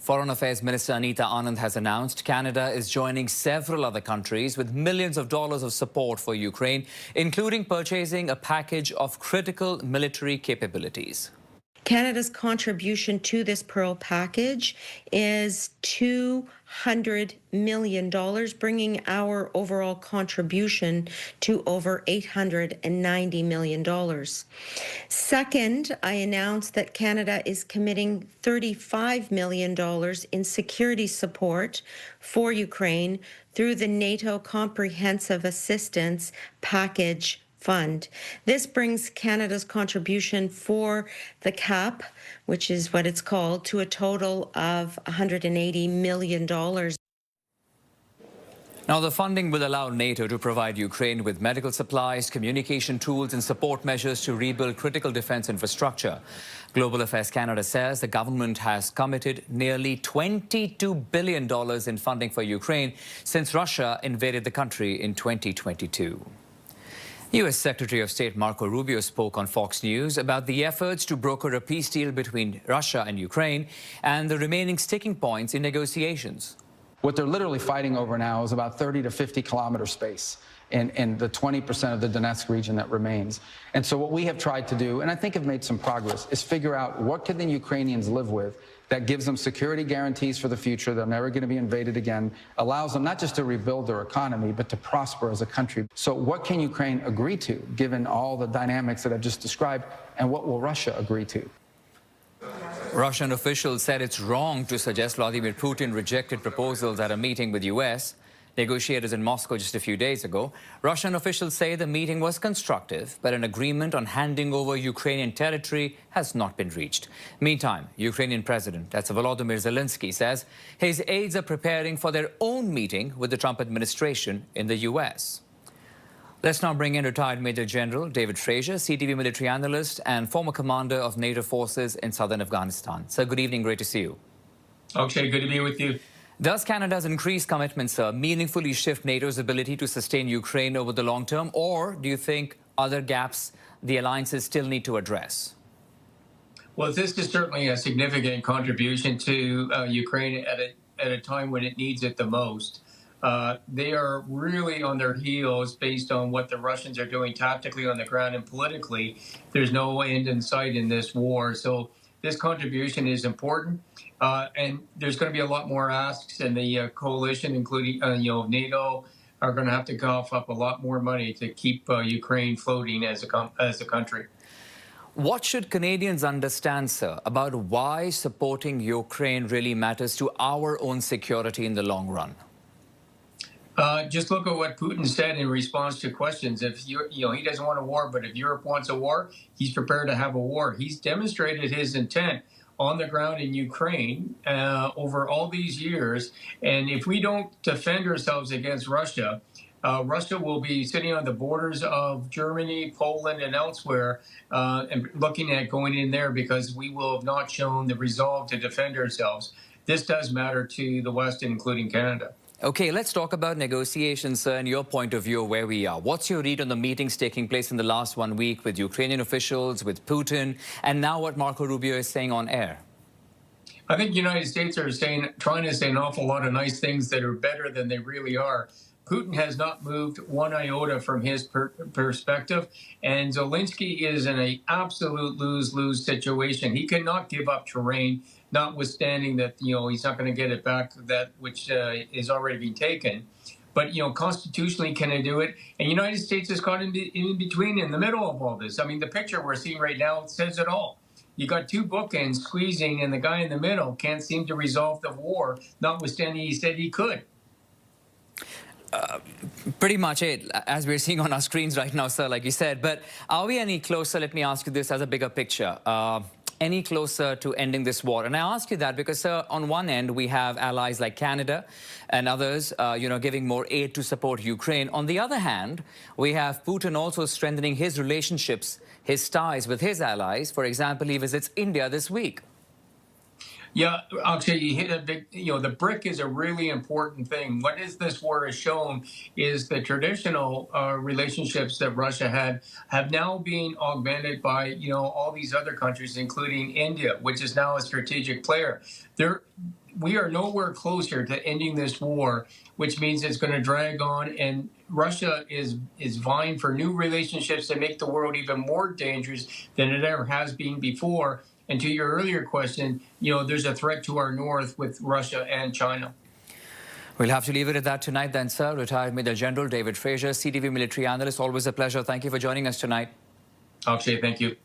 Foreign Affairs Minister Anita Anand has announced Canada is joining several other countries with millions of dollars of support for Ukraine, including purchasing a package of critical military capabilities. Canada's contribution to this Pearl package is $200 million, bringing our overall contribution to over $890 million. Second, I announced that Canada is committing $35 million in security support for Ukraine through the NATO Comprehensive Assistance Package Fund. This brings Canada's contribution for the CAP, which is what it's called, to a total of $180 million. Now, the funding will allow NATO to provide Ukraine with medical supplies, communication tools and support measures to rebuild critical defense infrastructure. Global Affairs Canada says the government has committed nearly $22 billion in funding for Ukraine since Russia invaded the country in 2022. U.S. Secretary of State Marco Rubio spoke on Fox News about the efforts to broker a peace deal between Russia and Ukraine and the remaining sticking points in negotiations. What they're literally fighting over now is about 30 to 50 kilometer space in the 20% of the Donetsk region that remains. And so what we have tried to do, and I think have made some progress, is figure out what can the Ukrainians live with that gives them security guarantees for the future, they're never going to be invaded again, allows them not just to rebuild their economy, but to prosper as a country. So what can Ukraine agree to, given all the dynamics that I've just described, and what will Russia agree to? Russian officials said it's wrong to suggest Vladimir Putin rejected proposals at a meeting with U.S. negotiators in Moscow just a few days ago. Russian officials say the meeting was constructive, but an agreement on handing over Ukrainian territory has not been reached. Meantime, Ukrainian President, that's Volodymyr Zelensky, says his aides are preparing for their own meeting with the Trump administration in the U.S. Let's now bring in retired Major General David Fraser, CTV Military Analyst and former commander of NATO forces in southern Afghanistan. Sir, good evening. Great to see you. Okay, good to be with you. Does Canada's increased commitment, sir, meaningfully shift NATO's ability to sustain Ukraine over the long term, or do you think other gaps the alliances still need to address? Well, this is certainly a significant contribution to Ukraine at a time when it needs it the most. They are really on their heels based on what the Russians are doing tactically on the ground and politically. There's no end in sight in this war. So this contribution is important. And there's going to be a lot more asks, and the coalition, including NATO, are going to have to cough up a lot more money to keep Ukraine floating as a country. What should Canadians understand, sir, about why supporting Ukraine really matters to our own security in the long run? Just look at what Putin said in response to questions. If he doesn't want a war, but if Europe wants a war, he's prepared to have a war. He's demonstrated his intent on the ground in Ukraine over all these years. And if we don't defend ourselves against Russia, Russia will be sitting on the borders of Germany, Poland, and elsewhere, and looking at going in there because we will have not shown the resolve to defend ourselves. This does matter to the West, including Canada. Okay, let's talk about negotiations, sir, and your point of view of where we are. What's your read on the meetings taking place in the last 1 week with Ukrainian officials, with Putin, and now what Marco Rubio is saying on air? I think the United States are trying to say an awful lot of nice things that are better than they really are. Putin has not moved one iota from his perspective, and Zelensky is in an absolute lose-lose situation. He cannot give up terrain, notwithstanding that he's not going to get it back, that which is already been taken. But constitutionally, can he do it? And the United States is caught in between, in the middle of all this. I mean, the picture we're seeing right now says it all. You got two bookends squeezing, and the guy in the middle can't seem to resolve the war, notwithstanding he said he could. Pretty much it, as we're seeing on our screens right now, sir, like you said. But are we any closer, let me ask you this as a bigger picture, any closer to ending this war? And I ask you that because, sir, on one end, we have allies like Canada and others, giving more aid to support Ukraine. On the other hand, we have Putin also strengthening his relationships, his ties with his allies. For example, he visits India this week. Yeah, actually, you hit a big, the brick is a really important thing. What this war has shown is the traditional relationships that Russia had have now been augmented by, all these other countries, including India, which is now a strategic player. we are nowhere closer to ending this war, which means it's going to drag on. And Russia is vying for new relationships that make the world even more dangerous than it ever has been before. And to your earlier question, there's a threat to our north with Russia and China. We'll have to leave it at that tonight then, sir. Retired Major General David Fraser, CTV Military Analyst. Always a pleasure. Thank you for joining us tonight. Akshay, thank you.